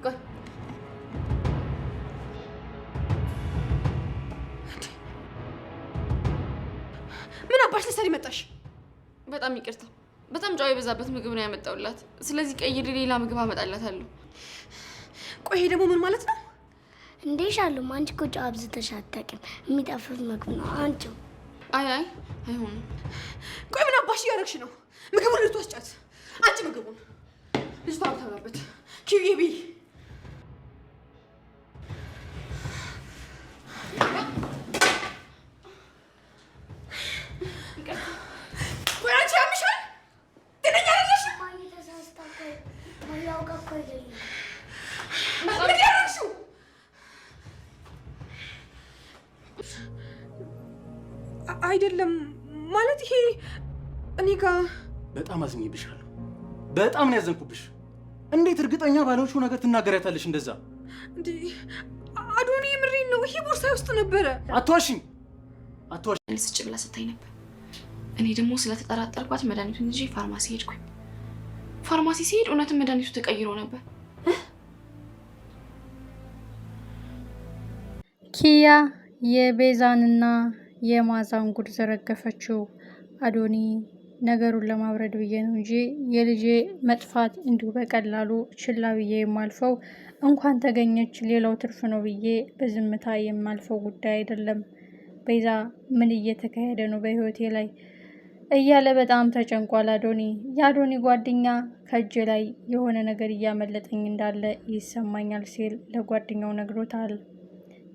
ቆይ ምን አባሽ ልትሰሪ መጣሽ? በጣም ይቅርታ፣ በጣም ጨው የበዛበት ምግብ ነው ያመጣውላት። ስለዚህ ቀይሬ ሌላ ምግብ አመጣላታለሁ። ቆይ ይሄ ደግሞ ምን ማለት ነው እንዴ? ሻሎም አንቺ እኮ ጨው አብዝተሽ አታውቂም። የሚጣፍጥ ምግብ ነው አንቺው። አይ አይሆንም። ቆይ ምን አባሽ እያደረግሽ ነው? ምግቡን ልትወስጫት አንቺ። ምግቡን ልጅቷ ታውራበት ኪዩቢ አይደለም ማለት ይሄ እኔ ጋር በጣም አዝኜብሻለሁ። በጣም ነው ያዘንኩብሽ። እንዴት እርግጠኛ ባልሆንሽው ነገር ትናገሪያታለሽ እንደዛ? እንዴ አዶኒ ምሪን ነው። ይሄ ቦርሳዬ ውስጥ ነበረ። አትዋሽኝ። ልስጭ ብላ ስታይ ነበር። እኔ ደግሞ ስለተጠራጠርኳት መድኃኒቱን ይዤ ፋርማሲ ሄድኩኝ። ፋርማሲ ሲሄድ እውነትም መድኃኒቱ ተቀይሮ ነበር። ኪያ የቤዛንና የማዛን ጉድ ዘረገፈችው። አዶኒ ነገሩን ለማብረድ ብዬ ነው እንጂ የልጄ መጥፋት እንዲሁ በቀላሉ ችላ ብዬ የማልፈው እንኳን ተገኘች ሌላው ትርፍ ነው ብዬ በዝምታ የማልፈው ጉዳይ አይደለም። ቤዛ ምን እየተካሄደ ነው በህይወቴ ላይ እያለ በጣም ተጨንቋል አዶኒ። የአዶኒ ጓደኛ ከእጅ ላይ የሆነ ነገር እያመለጠኝ እንዳለ ይሰማኛል ሲል ለጓደኛው ነግሮታል።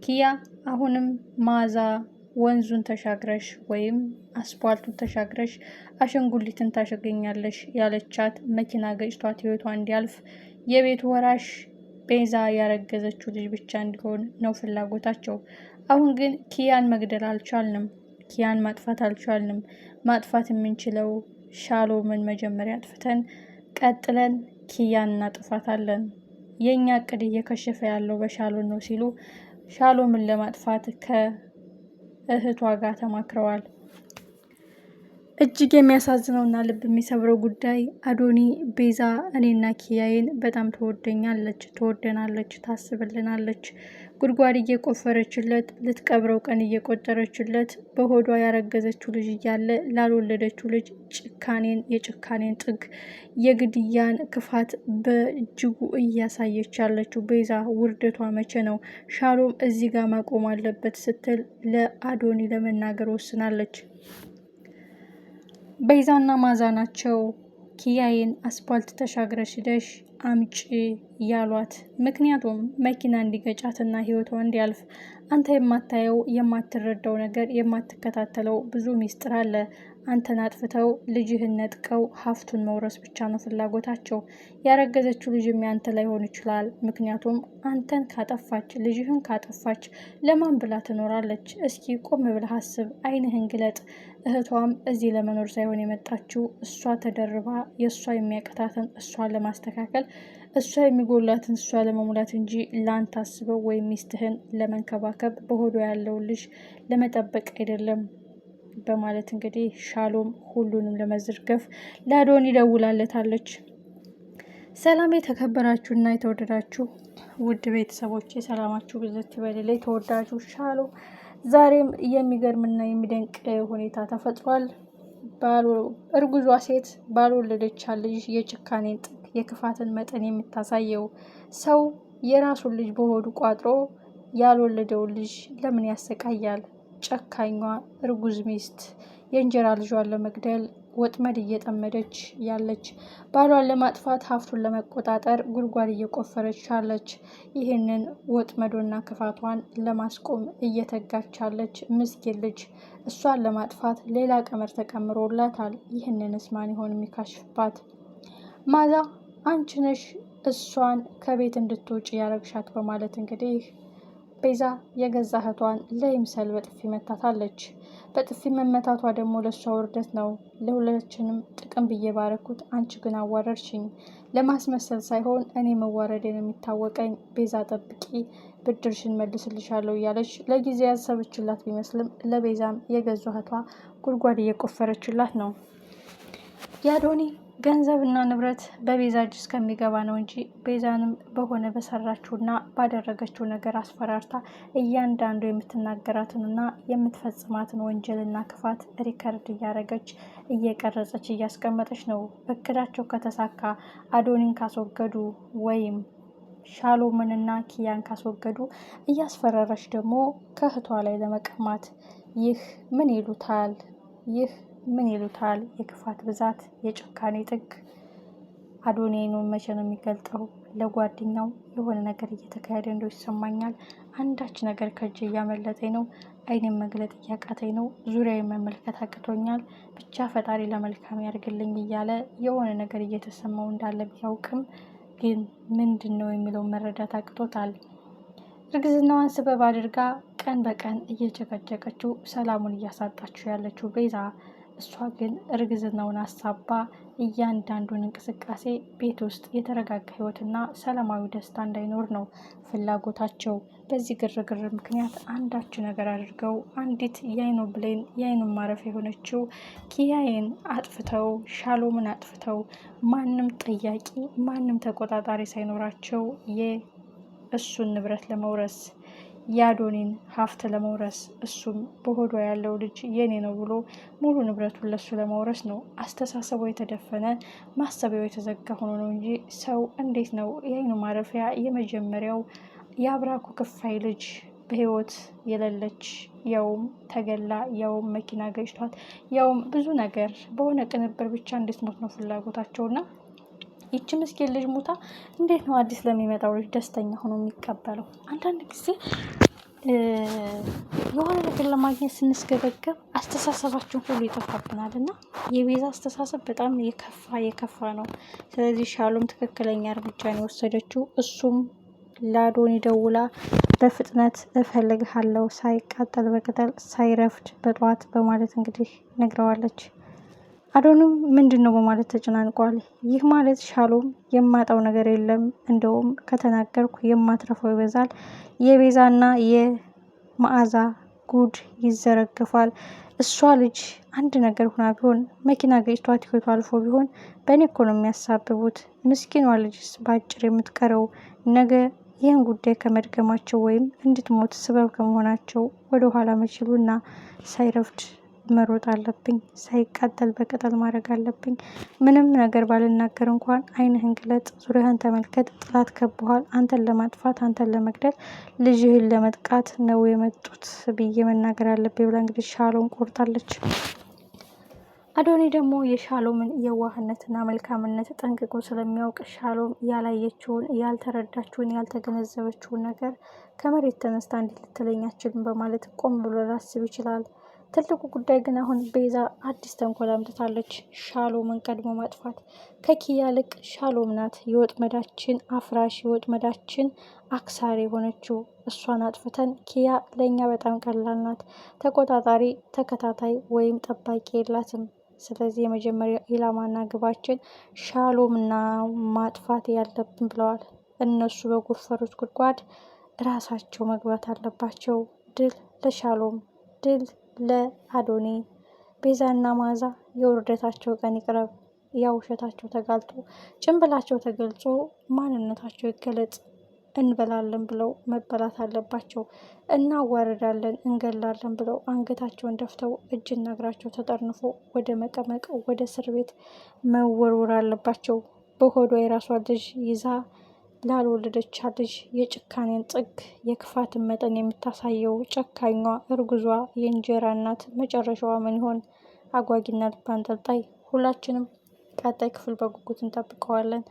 ኪያ አሁንም ማዛ ወንዙን ተሻግረሽ ወይም አስፓልቱን ተሻግረሽ አሸንጉሊትን ታሸገኛለሽ ያለቻት መኪና ገጭቷት ህይወቷ እንዲያልፍ የቤቱ ወራሽ ቤዛ ያረገዘችው ልጅ ብቻ እንዲሆን ነው ፍላጎታቸው። አሁን ግን ኪያን መግደል አልቻልንም። ኪያን ማጥፋት አልቻልንም። ማጥፋት የምንችለው ሻሎምን መጀመሪያ አጥፍተን ቀጥለን ኪያን እናጥፋታለን። የኛ እቅድ እየከሸፈ ያለው በሻሎን ነው ሲሉ ሻሎምን ለማጥፋት ከእህቷ ጋር ተማክረዋል። እጅግ የሚያሳዝነውና ልብ የሚሰብረው ጉዳይ አዶኒ ቤዛ እኔና ኪያዬን በጣም ትወደኛለች፣ ትወደናለች፣ ታስብልናለች። ጉድጓድ እየቆፈረችለት ልትቀብረው ቀን እየቆጠረችለት በሆዷ ያረገዘችው ልጅ እያለ ላልወለደችው ልጅ የጭካኔን ጥግ የግድያን ክፋት በእጅጉ እያሳየች ያለችው ቤዛ ውርደቷ መቼ ነው? ሻሎም እዚህ ጋር ማቆም አለበት ስትል ለአዶኒ ለመናገር ወስናለች። ቤዛና ማዛ ናቸው ኪያዬን አስፓልት ተሻግረሽ ሂደሽ አምጪ ያሏት። ምክንያቱም መኪና እንዲገጫትና ህይወቷ እንዲያልፍ። አንተ የማታየው የማትረዳው ነገር የማትከታተለው ብዙ ሚስጥር አለ። አንተን አጥፍተው ልጅህን ነጥቀው ሀብቱን መውረስ ብቻ ነው ፍላጎታቸው። ያረገዘችው ልጅም ያንተ ላይሆን ይችላል። ምክንያቱም አንተን ካጠፋች ልጅህን ካጠፋች ለማን ብላ ትኖራለች? እስኪ ቆም ብለህ አስብ፣ አይንህን ግለጥ። እህቷም እዚህ ለመኖር ሳይሆን የመጣችው እሷ ተደርባ የእሷ የሚያቀታትን እሷን ለማስተካከል እሷ የሚጎላትን እሷ ለመሙላት እንጂ ላንተ አስበው ወይም ሚስትህን ለመንከባከብ በሆዷ ያለውን ልጅ ለመጠበቅ አይደለም በማለት እንግዲህ ሻሎም ሁሉንም ለመዝርገፍ ለአዶኒ ደውላለታለች። ሰላም የተከበራችሁና የተወደዳችሁ ውድ ቤተሰቦች ሰላማችሁ ብዝት ይበልልኝ። ተወዳጁ ሻሎም ዛሬም የሚገርምና የሚደንቅ ሁኔታ ተፈጥሯል። እርጉዟ ሴት ባልወለደች ልጅ የጭካኔን ጥግ የክፋትን መጠን የምታሳየው ሰው የራሱን ልጅ በሆዱ ቋጥሮ ያልወለደውን ልጅ ለምን ያሰቃያል? ጨካኟ እርጉዝ ሚስት የእንጀራ ልጇን ለመግደል ወጥመድ እየጠመደች ያለች፣ ባሏን ለማጥፋት ሀብቱን ለመቆጣጠር ጉድጓድ እየቆፈረች ያለች፣ ይህንን ወጥመዶና ክፋቷን ለማስቆም እየተጋች ያለች ምስኪን ልጅ እሷን ለማጥፋት ሌላ ቀመር ተቀምሮላታል። ይህንንስ ማን ይሆን የሚካሽፍባት? ማዛ አንቺ ነሽ እሷን ከቤት እንድትወጪ ያረግሻት በማለት እንግዲህ ቤዛ የገዛ እህቷን ለይምሰል በጥፊ መታታለች። በጥፊ መመታቷ ደግሞ ለእሷ ውርደት ነው። ለሁላችንም ጥቅም ብዬ ባረኩት፣ አንቺ ግን አዋረድሽኝ። ለማስመሰል ሳይሆን እኔ መዋረዴን የሚታወቀኝ። ቤዛ ጠብቂ፣ ብድርሽን መልስልሻለሁ እያለች ለጊዜ ያሰበችላት ቢመስልም ለቤዛም የገዛ እህቷ ጉድጓድ እየቆፈረችላት ነው። የአዶኒ ገንዘብና ንብረት በቤዛ እጅ እስከሚገባ ነው እንጂ ቤዛንም በሆነ በሰራችውና ባደረገችው ነገር አስፈራርታ እያንዳንዱ የምትናገራትንና የምትፈጽማትን ወንጀልና ክፋት ሪከርድ እያደረገች እየቀረጸች እያስቀመጠች ነው። እቅዳቸው ከተሳካ አዶኒን ካስወገዱ ወይም ሻሎምንና ኪያን ካስወገዱ እያስፈራራች ደግሞ ከእህቷ ላይ ለመቀማት ይህ ምን ይሉታል? ይህ ምን ይሉታል? የክፋት ብዛት፣ የጭካኔ ጥግ። አዶኒን መቼ ነው የሚገልጠው? ለጓደኛው የሆነ ነገር እየተካሄደ እንደው ይሰማኛል። አንዳች ነገር ከእጅ እያመለጠኝ ነው። አይኔን መግለጥ እያቃተኝ ነው። ዙሪያዊ መመልከት አቅቶኛል። ብቻ ፈጣሪ ለመልካም ያድርግልኝ እያለ የሆነ ነገር እየተሰማው እንዳለ ቢያውቅም ግን ምንድን ነው የሚለው መረዳት አቅቶታል። እርግዝናዋን ስበብ አድርጋ ቀን በቀን እየጨቀጨቀችው ሰላሙን እያሳጣችው ያለችው ቤዛ፣ እሷ ግን እርግዝናውን አሳባ እያንዳንዱን እንቅስቃሴ ቤት ውስጥ የተረጋጋ ህይወትና ሰላማዊ ደስታ እንዳይኖር ነው ፍላጎታቸው። በዚህ ግርግር ምክንያት አንዳች ነገር አድርገው አንዲት የአይኑ ብሌን የአይኑ ማረፊያ የሆነችው ኪያዬን አጥፍተው ሻሎምን አጥፍተው ማንም ጠያቂ ማንም ተቆጣጣሪ ሳይኖራቸው የእሱን ንብረት ለመውረስ የአዶኒን ሀብት ለመውረስ እሱም በሆዷ ያለው ልጅ የኔ ነው ብሎ ሙሉ ንብረቱን ለሱ ለመውረስ ነው። አስተሳሰቡ የተደፈነ ማሰቢያው የተዘጋ ሆኖ ነው እንጂ ሰው እንዴት ነው የአይኑ ማረፊያ የመጀመሪያው የአብራኩ ክፋይ ልጅ በህይወት የሌለች ያውም ተገላ ያውም መኪና ገጭቷት ያውም ብዙ ነገር በሆነ ቅንብር ብቻ እንዴት ሞት ነው ፍላጎታቸውና ይቺ ምስኪን ልጅ ሞታ እንዴት ነው አዲስ ለሚመጣው ልጅ ደስተኛ ሆኖ የሚቀበለው? አንዳንድ ጊዜ የሆነ ነገር ለማግኘት ስንስገበገብ አስተሳሰባችን ሁሉ ይጠፋብናል እና የቤዛ አስተሳሰብ በጣም የከፋ ነው። ስለዚህ ሻሎም ትክክለኛ እርምጃን የወሰደችው እሱም ለአዶኒ ደውላ በፍጥነት እፈልግሃለሁ ሳይቃጠል በቅጠል ሳይረፍድ በጠዋት በማለት እንግዲህ ነግረዋለች። አዶንም ምንድን ነው በማለት ተጨናንቋል። ይህ ማለት ሻሎም የማጣው ነገር የለም፣ እንደውም ከተናገርኩ የማትረፈው ይበዛል፣ የቤዛና የመዓዛ ጉድ ይዘረግፋል። እሷ ልጅ አንድ ነገር ሁና ቢሆን መኪና ገጭቷት ህይወቷ አልፎ ቢሆን በእኔ እኮ ነው የሚያሳብቡት። ምስኪኗ ልጅስ በአጭር የምትቀረው ነገ ይህን ጉዳይ ከመድገማቸው ወይም እንድትሞት ስበብ ከመሆናቸው ወደኋላ መችሉና ሳይረፍድ መሮጥ አለብኝ፣ ሳይቃጠል በቅጠል ማድረግ አለብኝ። ምንም ነገር ባልናገር እንኳን አይንህን ግለጥ፣ ዙሪያህን ተመልከት፣ ጥላት ከበኋል፣ አንተን ለማጥፋት አንተን ለመግደል ልጅህን ለመጥቃት ነው የመጡት ብዬ መናገር አለብኝ ብላ እንግዲህ ሻሎም ቆርጣለች። አዶኒ ደግሞ የሻሎምን የዋህነትና መልካምነት ጠንቅቆ ስለሚያውቅ ሻሎም ያላየችውን ያልተረዳችውን ያልተገነዘበችውን ነገር ከመሬት ተነስታ እንዲህ ልትለኝ አትችልም በማለት ቆም ብሎ ላስብ ይችላል። ትልቁ ጉዳይ ግን አሁን ቤዛ አዲስ ተንኮል አምጥታለች። ሻሎምን ቀድሞ ማጥፋት። ከኪያ ይልቅ ሻሎም ናት የወጥመዳችን አፍራሽ የወጥመዳችን አክሳሪ የሆነችው። እሷን አጥፍተን ኪያ ለእኛ በጣም ቀላል ናት። ተቆጣጣሪ፣ ተከታታይ ወይም ጠባቂ የላትም። ስለዚህ የመጀመሪያ ኢላማና ግባችን ሻሎምና ማጥፋት ያለብን ብለዋል። እነሱ በጎፈሩት ጉድጓድ ራሳቸው መግባት አለባቸው። ድል ለሻሎም፣ ድል ለአዶኒ። ቤዛና መዓዛ የውርደታቸው ቀን ይቅረብ። ያ ውሸታቸው ተጋልጦ ጭንብላቸው ተገልጾ ማንነታቸው ይገለጽ። እንበላለን ብለው መበላት አለባቸው። እናዋርዳለን እንገላለን ብለው አንገታቸውን ደፍተው እጅና እግራቸው ተጠርንፎ ወደ መቀመቅ ወደ እስር ቤት መወርወር አለባቸው። በሆዷ የራሷ ልጅ ይዛ ላልወለደች ልጅ የጭካኔን ጥግ የክፋትን መጠን የምታሳየው ጨካኟ እርጉዟ የእንጀራ እናት መጨረሻዋ ምን ይሆን? አጓጊና ልብ አንጠልጣይ። ሁላችንም ቀጣይ ክፍል በጉጉት እንጠብቀዋለን።